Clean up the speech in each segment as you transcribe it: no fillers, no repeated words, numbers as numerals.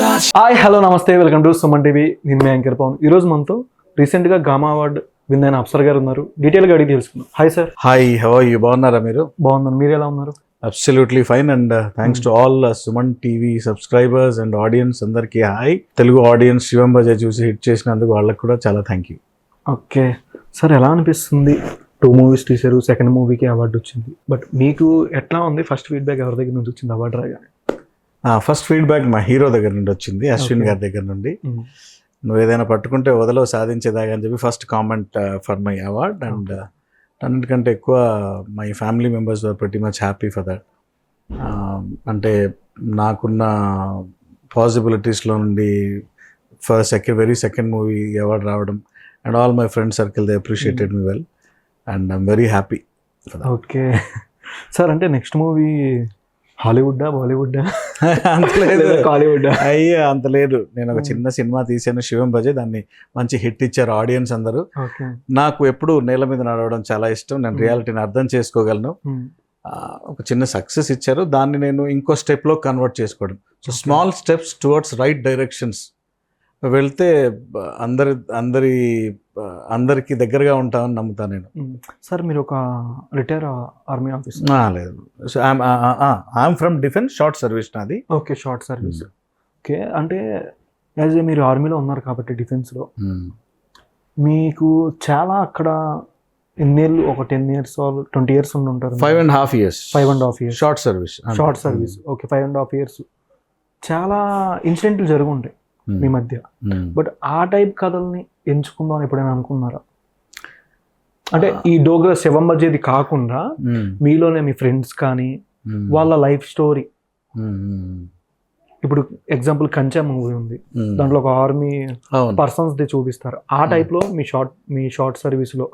Hi hello నమస్తే welcome to Suman TV. నేను మీ anchor Pawan. ఈ రోజు మనతో రీసెంట్గా గామా అవార్డ్ విన్ అయిన అప్సర్ గారు ఉన్నారు. డీటెయిల్గా అడిగి తెలుసుకుందాం. Hi sir. Hi, how are you? బాగున్నారా మీరు? బాగున్నాను, మీరు ఎలా ఉన్నారు? Absolutely fine and thanks to all Suman TV subscribers and audience అందరికీ హాయ్. తెలుగు ఆడియన్స్ శివం బజే చూసి హిట్ చేసినందుకు వాళ్ళకి కూడా చాలా థ్యాంక్ యూ. ఓకే సార్, ఎలా అనిపిస్తుంది? 2 మూవీస్ తీశారు, సెకండ్ మూవీకి అవార్డు వచ్చింది. బట్ మీకు ఎట్లా ఉంది? ఫస్ట్ ఫీడ్బ్యాక్ ఎవరి దగ్గర నుంచి వచ్చింది అవార్డు రాగానే? ఫస్ట్ ఫీడ్బ్యాక్ మా హీరో దగ్గర నుండి వచ్చింది, అశ్విన్ గారి దగ్గర నుండి. నువ్వు ఏదైనా పట్టుకుంటే వదలవు సాధించేదాగా అని చెప్పి first comment for my award. And అన్నిటికంటే ఎక్కువ my family members were pretty much happy for that. అంటే నాకున్న పాసిబిలిటీస్లో నుండి వెరీ సెకండ్ మూవీ అవార్డు రావడం and all my friend circle they appreciated me well and I'm very happy. Okay sir, అంటే next movie హాలీవుడ్డా బాలీవుడ్డా? అంత లేదు, కాలీవుడ్డా? అయ్యే అంత లేదు. నేను ఒక చిన్న సినిమా తీసాను శివం బజే, దాన్ని మంచి హిట్ ఇచ్చారు ఆడియన్స్ అందరూ. నాకు ఎప్పుడు నేల మీద నడవడం చాలా ఇష్టం, నేను రియాలిటీని అర్థం చేసుకోగలను. ఒక చిన్న సక్సెస్ ఇచ్చారు, దాన్ని నేను ఇంకో స్టెప్లో కన్వర్ట్ చేసుకోవడం. So small steps towards right directions వెళ్తే అందరికి దగ్గరగా ఉంటామని నమ్ముతాను నేను. సార్, మీరు ఒక రిటైర్ ఆర్మీ ఆఫీసర్? లేదు, so I'm from defence, short service నాది. Okay, short service. ఓకే, అంటే యాజ్ ఏ మీరు ఆర్మీలో ఉన్నారు కాబట్టి డిఫెన్స్లో మీకు చాలా అక్కడ ఎన్నేళ్ళు, ఒక 10 years 20 years ఉండి ఉంటారు? 5.5 years. 5.5 years short service. Okay, 5.5 years. చాలా ఇన్సిడెంట్లు జరిగి ఉంటాయి మీ మధ్య. బట్ ఆ టైప్ కథల్ని ఎంచుకుందాం అని ఎప్పుడైనా అనుకున్నారా? అంటే ఈ డోగ్రా శివం బజేది కాకుండా మీలోనే మీ ఫ్రెండ్స్ కానీ వాళ్ళ లైఫ్ స్టోరీ. ఇప్పుడు ఎగ్జాంపుల్ కంచె మూవీ ఉంది, దాంట్లో ఒక ఆర్మీ పర్సన్స్ ది చూపిస్తారు. ఆ టైప్ లో మీ షార్ట్ సర్వీస్ లో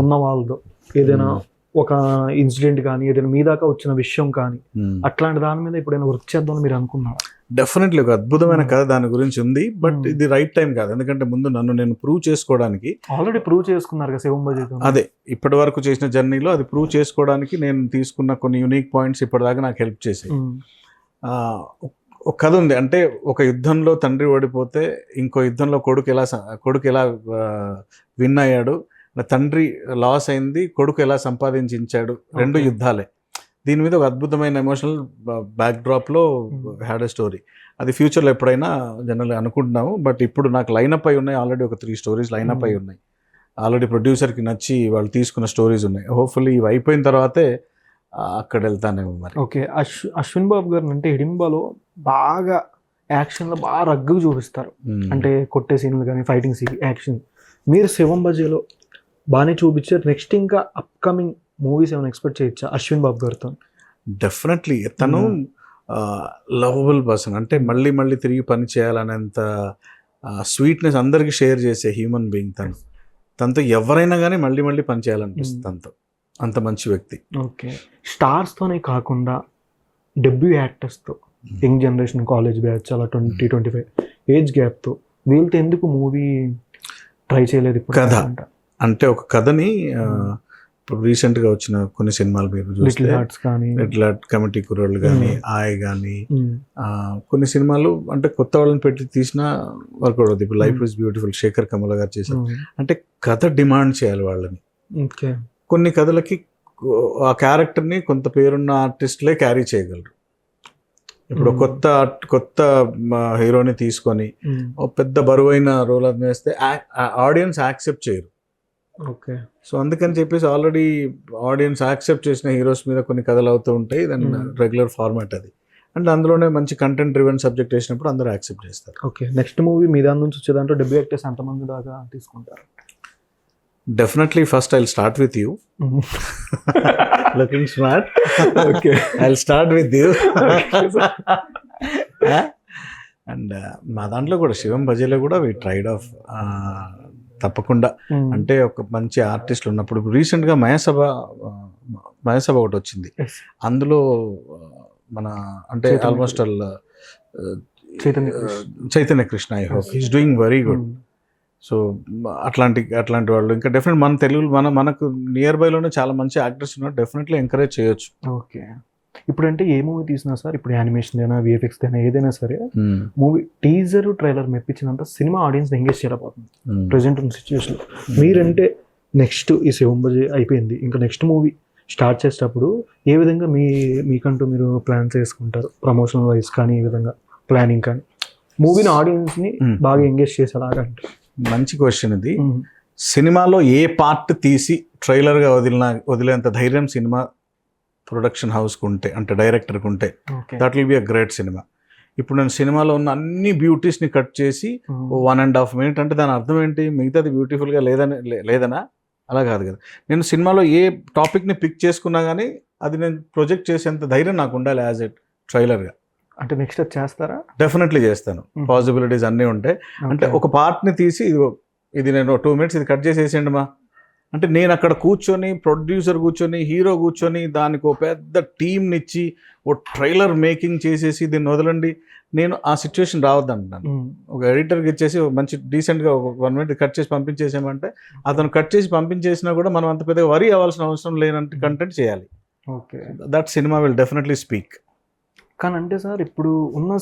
ఉన్న వాళ్ళతో ఏదైనా ఒక ఇన్సిడెంట్ కానీ ఏదైనా మీ దాకా వచ్చిన విషయం కానీ అట్లాంటి దాని మీద ఎప్పుడైనా వర్క్ చేద్దామని మీరు అనుకున్నారా? డెఫినెట్లీ ఒక అద్భుతమైన కథ దాని గురించి ఉంది. బట్ ఇది రైట్ టైం కాదు, ఎందుకంటే ముందు నేను ప్రూవ్ చేసుకోవడానికి. ఆల్రెడీ ప్రూవ్ చేసుకున్నారు కదా శివం బజే. అదే ఇప్పటి వరకు చేసిన జర్నీలో అది ప్రూవ్ చేసుకోవడానికి నేను తీసుకున్న కొన్ని యూనిక్ పాయింట్స్ ఇప్పటిదాకా నాకు హెల్ప్ చేసాయి. ఒక కథ ఉంది, అంటే ఒక యుద్ధంలో తండ్రి ఓడిపోతే ఇంకో యుద్ధంలో కొడుకు ఎలా విన్ అయ్యాడు, తండ్రి లాస్ అయింది, కొడుకు ఎలా సంపాదించాడు, 2 యుద్ధాలే. దీని మీద ఒక అద్భుతమైన ఎమోషనల్ బ్యాక్ డ్రాప్లో హ్యాడ్ ఎ స్టోరీ. అది ఫ్యూచర్లో ఎప్పుడైనా జనరల్గా అనుకుంటున్నాము. బట్ ఇప్పుడు నాకు లైనప్ అయి ఉన్నాయి, ఆల్రెడీ ఒక 3 stories లైనప్ అయి ఉన్నాయి. ఆల్రెడీ ప్రొడ్యూసర్కి నచ్చి వాళ్ళు తీసుకున్న స్టోరీస్ ఉన్నాయి. హోప్ఫుల్లీ ఇవి అయిపోయిన తర్వాతే అక్కడ వెళ్తానేమో మరి. ఓకే, అశ్విన్ బాబు గారు అంటే హిడింబాలో బాగా యాక్షన్లో బాగా రగ్గుగా చూపిస్తారు, అంటే కొట్టే సీన్లు కానీ ఫైటింగ్ సీన్ యాక్షన్. మీరు శివం బజేలో బాగానే చూపించారు. నెక్స్ట్ ఇంకా అప్కమింగ్ మూవీస్ ఏమైనా ఎక్స్పెక్ట్ చేయొచ్చా అశ్విన్ బాబు గారితో? డెఫినెట్లీ. తను లవబుల్ పర్సన్, అంటే మళ్ళీ తిరిగి పని చేయాలనేంత స్వీట్నెస్ అందరికీ షేర్ చేసే హ్యూమన్ బీయింగ్ తనతో ఎవరైనా కానీ మళ్ళీ పని చేయాలనిపిస్తుంది తనతో. అంత మంచి వ్యక్తి. ఓకే, స్టార్స్తోనే కాకుండా డెబ్యూ యాక్టర్స్తో, యంగ్ జనరేషన్ కాలేజ్ బ్యాచ్ అలా 20-25 ఏజ్ గ్యాప్తో వీళ్ళతో ఎందుకు మూవీ ట్రై చేయలేదు ఇప్పుడు? కథ అంటే ఒక కథని ఇప్పుడు రీసెంట్గా వచ్చిన కొన్ని సినిమాలు మీరు చూస్తే లిటిల్ హార్ట్స్, కమిటీ కుర్రోళ్ళు కానీ, ఆయ్ కానీ, కొన్ని సినిమాలు అంటే కొత్త వాళ్ళని పెట్టి తీసినా వర్కౌట్ అవుతుంది. ఇప్పుడు life is beautiful Sekhar Kammula గారు చేశారు. అంటే కథ డిమాండ్ చేయాలి వాళ్ళని. కొన్ని కథలకి ఆ క్యారెక్టర్ని కొంత పేరున్న ఆర్టిస్టులే క్యారీ చేయగలరు. ఇప్పుడు కొత్త హీరోని తీసుకొని ఒక పెద్ద బరువైన రోల్ అది వేస్తే ఆడియన్స్ యాక్సెప్ట్ చేయరు. ఓకే, సో అందుకని చెప్పేసి ఆల్రెడీ ఆడియన్స్ యాక్సెప్ట్ చేసిన హీరోస్ మీద కొన్ని కథలు అవుతూ ఉంటాయి. దాని రెగ్యులర్ ఫార్మాట్ అది. అండ్ అందులోనే మంచి కంటెంట్ డ్రివెన్ సబ్జెక్ట్ వేసినప్పుడు అందరూ యాక్సెప్ట్ చేస్తారు. ఓకే, నెక్స్ట్ మూవీ మీ దాని నుంచి వచ్చేదాంట్లో డెబ్యూ యాక్టర్స్ ఎంతమంది దాకా తీసుకుంటారు? Definitely first I'll start with you. Looking smart. Okay. I'll start with you. And మా దాంట్లో కూడా శివం బజేలో కూడా వి ట్రైడ్ ఆఫ్ తప్పకుండా. అంటే ఒక మంచి ఆర్టిస్టులు ఉన్నప్పుడు రీసెంట్గా మయాసభ ఒకటి వచ్చింది. అందులో మన అంటే almost all Chaitanya Krishna, I hope he's doing very good. So అట్లాంటి వాళ్ళు ఇంకా డెఫినెట్ మన తెలుగు మనకు నియర్ బైలోనే చాలా మంచి యాక్టర్స్ ఉన్నారు, డెఫినెట్లీ ఎంకరేజ్ చేయొచ్చు. ఓకే ఇప్పుడు అంటే ఏ మూవీ తీసినా సార్, ఇప్పుడు యానిమేషన్ అయినా విఎఫ్ఎక్స్ అయినా ఏదైనా సరే, మూవీ టీజర్ ట్రైలర్ మెప్పించినంత సినిమా ఆడియన్స్ ఎంగేజ్ చేయలేకపోతుంది ప్రెసెంట్ ఉన్న సిచ్యువేషన్. మీరంటే నెక్స్ట్ ఈ శివంబజీ అయిపోయింది, ఇంకా నెక్స్ట్ మూవీ స్టార్ట్ చేసేటప్పుడు ఏ విధంగా మీకంటూ మీరు ప్లాన్స్ వేసుకుంటారు, ప్రమోషనల్ వైజ్ కానీ, ఈ విధంగా ప్లానింగ్ కానీ, మూవీని ఆడియన్స్ని బాగా ఎంగేజ్ చేసేలాగా అంటే? మంచి క్వశ్చన్ ఇది. సినిమాలో ఏ పార్ట్ తీసి ట్రైలర్గా వదిలేంత ధైర్యం సినిమా ప్రొడక్షన్ హౌస్కి ఉంటే, అంటే డైరెక్టర్కి ఉంటే, that will be a great cinema. ఇప్పుడు నేను సినిమాలో ఉన్న అన్ని బ్యూటీస్ని కట్ చేసి 1.5 minute అంటే దాని అర్థం ఏంటి, మిగతాది బ్యూటిఫుల్గా లేదనా? అలా కాదు కదా. నేను సినిమాలో ఏ టాపిక్ని పిక్ చేసుకున్నా కానీ అది నేను ప్రొజెక్ట్ చేసేంత ధైర్యం నాకు ఉండాలి యాజ్ ఎ ట్రైలర్గా. అంటే నెక్స్ట్ చేస్తారా? డెఫినెట్లీ చేస్తాను. పాసిబిలిటీస్ అన్నీ ఉంటాయి. అంటే ఒక పార్ట్ని తీసి ఇది నేను 2 minutes ఇది కట్ చేసేసేయండి మా అంటే, నేను అక్కడ కూర్చొని, ప్రొడ్యూసర్ కూర్చొని, హీరో కూర్చొని, దానికి ఒక పెద్ద టీంనిచ్చి ఓ ట్రైలర్ మేకింగ్ చేసేసి దీన్ని వదలండి, నేను ఆ సిచ్యువేషన్ రావద్దంటున్నాను. ఒక ఎడిటర్కి ఇచ్చేసి మంచి డీసెంట్గా ఒక 1 minute కట్ చేసి పంపించేసామంటే, అతను కట్ చేసి పంపించేసినా కూడా మనం అంత పెద్దగా వరీ అవ్వాల్సిన అవసరం లేనంత కంటెంట్ చేయాలి. Okay, that cinema will definitely speak. కానీ అంటే సార్, ఇప్పుడు ఉన్న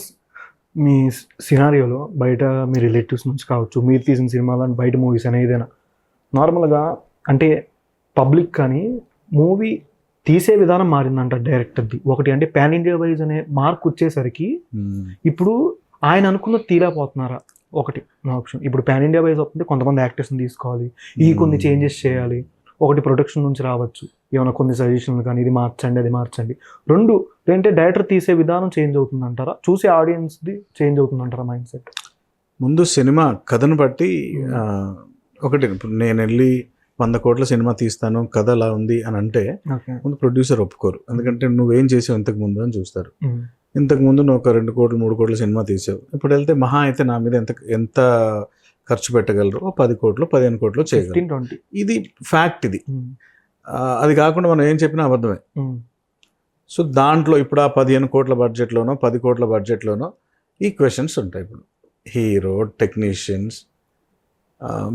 మీ సినారియోలో బయట మీ రిలేటివ్స్ నుంచి కావచ్చు, మీరు తీసిన సినిమాలు బయట మూవీస్ అని ఏదైనా నార్మల్గా అంటే పబ్లిక్ కానీ మూవీ తీసే విధానం మారిందంట డైరెక్టర్ది. ఒకటి అంటే పాన్ ఇండియా వైజ్ అనే మార్క్ వచ్చేసరికి ఇప్పుడు ఆయన అనుకున్నది తీలేకపోతున్నారా? ఒకటి నా ఆప్షన్. ఇప్పుడు పాన్ ఇండియా వైజ్ వస్తుంటే కొంతమంది యాక్టర్స్ని తీసుకోవాలి, ఈ కొన్ని చేంజెస్ చేయాలి. ఒకటి ప్రొడక్షన్ నుంచి రావచ్చు ఏమైనా కొన్ని సజెషన్లు కానీ, ఇది మార్చండి అది మార్చండి. 2 ఏంటంటే డైరెక్టర్ తీసే విధానం చేంజ్ అవుతుందంటారా, చూసే ఆడియన్స్ది చేంజ్ అవుతుందంటారా మైండ్ సెట్? ముందు సినిమా కథను బట్టి ఒకటి, ఇప్పుడు నేను వెళ్ళి 100 కోట్ల సినిమా తీస్తాను, కథ అలా ఉంది అని అంటే ముందు ప్రొడ్యూసర్ ఒప్పుకోరు. ఎందుకంటే నువ్వేం చేసావు ఇంతకు ముందు అని చూస్తారు. ఇంతకు ముందు నువ్వు ఒక 2 కోట్లు 3 కోట్ల సినిమా తీసావు, ఇప్పుడు వెళ్తే మహా అయితే నా మీద ఎంత ఖర్చు పెట్టగలరు, 10 కోట్లు 15 కోట్లు చేయగలరు. ఇది ఫ్యాక్ట్. ఇది అది కాకుండా మనం ఏం చెప్పినా అబద్ధమే. సో దాంట్లో ఇప్పుడు ఆ 15 కోట్ల బడ్జెట్లోనో 10 కోట్ల బడ్జెట్లోనో ఈ క్వశ్చన్స్ ఉంటాయి. ఇప్పుడు హీరో, టెక్నీషియన్స్,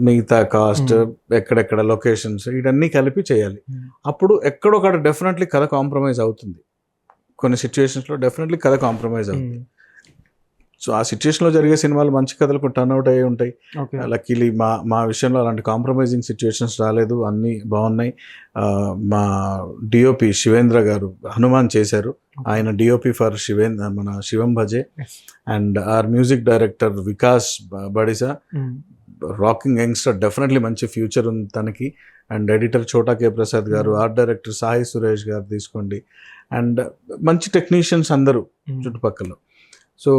మిగతా కాస్ట్, ఎక్కడెక్కడ లొకేషన్స్, ఇవన్నీ కలిపి చేయాలి. అప్పుడు ఎక్కడొక్కడ డెఫినెట్లీ కథ కాంప్రమైజ్ అవుతుంది. కొన్ని సిచ్యువేషన్స్లో డెఫినెట్లీ కథ కాంప్రమైజ్ అవుతుంది. సో ఆ సిచ్యువేషన్లో జరిగే సినిమాలు మంచి కథలకు టర్న్అవుట్ అయ్యి ఉంటాయి. లక్కీలీ మా విషయంలో అలాంటి కాంప్రమైజింగ్ సిచ్యువేషన్స్ రాలేదు, అన్నీ బాగున్నాయి. మా డిఓపి శివేంద్ర గారు హనుమాన్ చేశారు, ఆయన డిఓపి ఫర్ మన Shivam Bhaje. And our music director Vikas Badisa, rocking youngster, definitely మంచి ఫ్యూచర్ ఉంది తనకి. అండ్ ఎడిటర్ చోటా కే ప్రసాద్ గారు, ఆర్ట్ డైరెక్టర్ సాయి సురేష్ గారు తీసుకోండి. అండ్ మంచి టెక్నీషియన్స్ అందరూ చుట్టుపక్కల. సో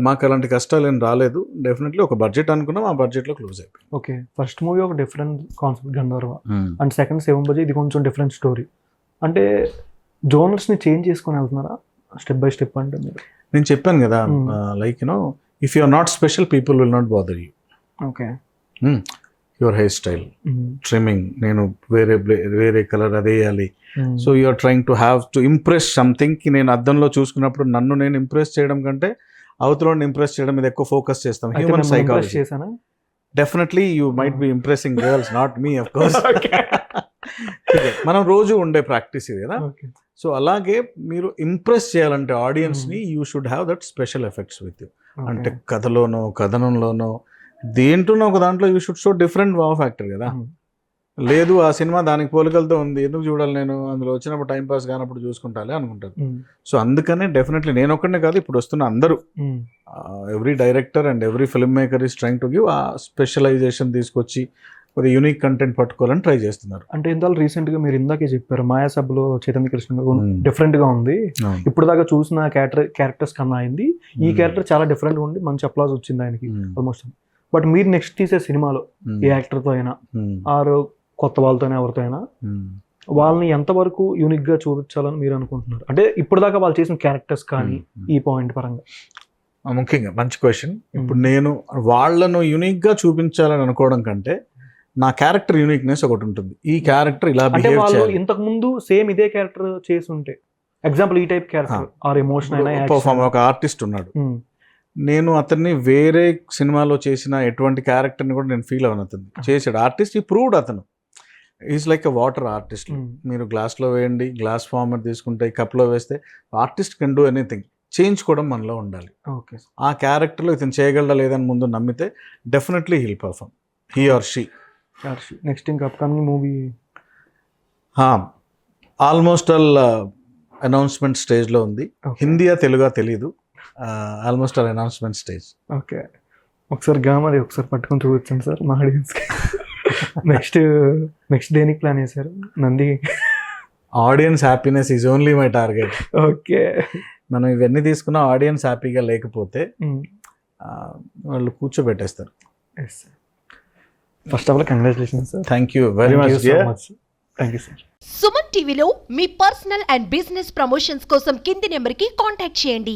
మాకు అలాంటి కష్టాలు ఏం రాలేదు. డెఫినెట్లీ ఒక బడ్జెట్ అనుకున్నాం, ఆ బడ్జెట్లో క్లోజ్ అయిపోయింది. ఓకే, ఫస్ట్ మూవీ ఒక different concept Gandharva, and second Shivambaji, ఇది కొంచెం డిఫరెంట్ స్టోరీ. అంటే జోనర్స్ని చేంజ్ చేసుకొని వెళ్తున్నారా స్టెప్ బై స్టెప్? అంటే నేను చెప్పాను కదా, like you know, if you are not special, people will not bother you. Okay, your hair style, trimming, నేను వేరే కలర్ అదే వేయాలి. So you're trying to have to impress something. నేను అద్దంలో చూసుకున్నప్పుడు నన్ను నేను ఇంప్రెస్ చేయడం కంటే అవతలని ఇంప్రెస్ చేయడం మీద ఎక్కువ ఫోకస్ చేస్తాం. Human psychology. Definitely you might be impressing girls, not me of course. మనం రోజు ఉండే ప్రాక్టీస్ ఇది కదా. సో అలాగే మీరు ఇంప్రెస్ చేయాలంటే ఆడియన్స్ని, you should have that special effects with you. అంటే కథలోనో కథనంలోనో దేంట్లోనో ఒక దాంట్లో you should show different wow factor కదా. లేదు ఆ సినిమా దానికి పోలికలతో ఉంది, ఎందుకు చూడాలి నేను, అందులో వచ్చినప్పుడు టైం పాస్ కానప్పుడు చూసుకుంటాలే అనుకుంటారు. సో అందుకనే డెఫినెట్లీ నేను ఒక్కడనే కాదు, ఇప్పుడు వస్తున్న అందరూ, every director and every film maker is trying to give ఆ స్పెషలైజేషన్ తీసుకొచ్చి కొద్దిగా యూనిక్ కంటెంట్ పట్టుకోవాలని ట్రై చేస్తున్నారు. అంటే ఇంత రీసెంట్గా మీరు ఇందాకే చెప్పారు, మాయాసభలో చైతన్య కృష్ణ గారు డిఫరెంట్గా ఉంది, ఇప్పుడు దాకా చూసిన క్యారెక్టర్స్ కన్నా అయింది, ఈ క్యారెక్టర్ చాలా డిఫరెంట్గా ఉండి మంచి అప్లాజ్ వచ్చింది ఆయనకి ఆల్మోస్ట్. బట్ మీరు నెక్స్ట్ తీసే సినిమాలో ఏ యాక్టర్తో అయినా ఆరు కొత్త వాళ్ళతోనే ఎవరితో అయినా వాళ్ళని ఎంతవరకు యూనిక్గా చూపించాలని మీరు అనుకుంటున్నారు? అంటే ఇప్పుడు దాకా వాళ్ళు చేసిన క్యారెక్టర్స్ కానీ ఈ పాయింట్ పరంగా. ముఖ్యంగా మంచి క్వశ్చన్. ఇప్పుడు నేను వాళ్ళను యూనిక్గా చూపించాలని అనుకోవడం కంటే నా క్యారెక్టర్ యూనిక్నెస్ ఒకటి ఉంటుంది. ఈ క్యారెక్టర్ ఇలా బిహేవ్ చేయాలి. ఇంతకు ముందు సేమ్ ఇదే క్యారెక్టర్ చేసి ఉంటే, ఎగ్జాంపుల్ ఈ టైప్ క్యారెక్టర్ ఆర్ ఎమోషన్ అయినా పర్ఫార్మ్, ఒక ఆర్టిస్ట్ ఉన్నాడు, నేను అతన్ని వేరే సినిమాలో చేసిన ఎటువంటి క్యారెక్టర్ని కూడా నేను ఫీల్ అవ్వను. అతను చేసాడు, ఆర్టిస్ట్ ఈ ప్రూవ్డ్. అతను is like a water artist. మీరు గ్లాస్లో వేయండి, గ్లాస్ ఫార్మర్ తీసుకుంటే కప్లో వేస్తే ఆర్టిస్ట్ కెన్ డూ ఎనీథింగ్. చేయించుకోవడం మనలో ఉండాలి. ఓకే. ఆ క్యారెక్టర్లో ఇతను చేయగలడా లేదని ముందు నమ్మితే definitely he'll perform, he or she. Next ఇంకా upcoming movie almost all announcement స్టేజ్లో ఉంది. హిందీయా తెలుగా తెలీదు. Almost all announcement stage. Okay, ఒకసారి గామది ఒకసారి పట్టుకొని చూపించండి సార్ మా ఆడియన్స్కి. నెక్స్ట్ దేనికి ప్లాన్ చేశారు? Nandi. Audience happiness is only my target. Okay, మనం ఇవన్నీ తీసుకున్న ఆడియన్స్ హ్యాపీగా లేకపోతే వాళ్ళు కూర్చోబెట్టేస్తారు. First of all congratulations sir. Thank you very much. Thank you sir. Suman టీవీలో మీ పర్సనల్ అండ్ బిజినెస్ ప్రమోషన్స్ కోసం కింది నెంబర్కి కాంటాక్ట్ చేయండి.